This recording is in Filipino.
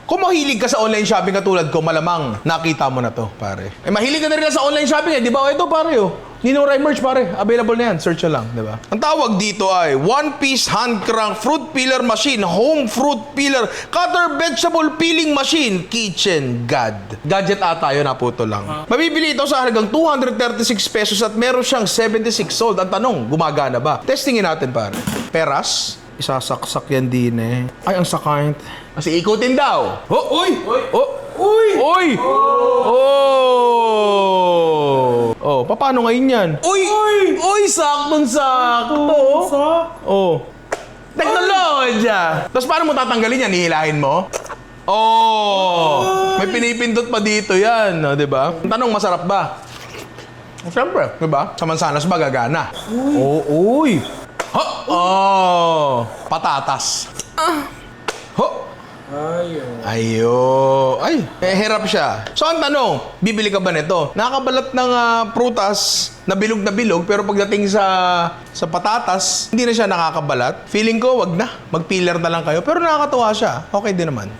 Kung mahilig ka sa online shopping katulad ko, malamang nakita mo na to, pare. Eh, mahilig ka na rin sa online shopping, di ba? Ito, pare, oh. Ninong Rye merch, pare. Available na yan. Search nyo lang, di ba? Ang tawag dito ay one-piece hand crank fruit peeler machine, home fruit peeler, cutter vegetable peeling machine, kitchen god. Gadget ata yun, naputo lang. Mabibili ito sa halagang 236 pesos at meron siyang 76 sold. Ang tanong, gumagana ba? Testingin natin, pare. Peras. Isasaksak yan din eh. Ay, ang sakit. Kasi ikutin daw. Oh, uy! Oh, uy! Uy! Oh! Oh, paano ngayon yan? Uy! Uy! Saktong-sakto! Oh. Teknolodya! Tapos paano mo tatanggalin yan? Hihilahin mo? Oh! May pinipindot pa dito yan, di ba? Ang tanong, masarap ba? Siyempre, di ba? Sa mansanas ba gagana? Oh, uy! Ho! Oh! Patatas. Ho! Ayo. Ay, hirap siya. So, ang tanong, bibili ka ba nito? Nakakabalat ng prutas na bilog, pero pagdating sa patatas, hindi na siya nakakabalat. Feeling ko, wag na. Mag-peeler na lang kayo. Pero nakakatuwa siya. Okay din naman.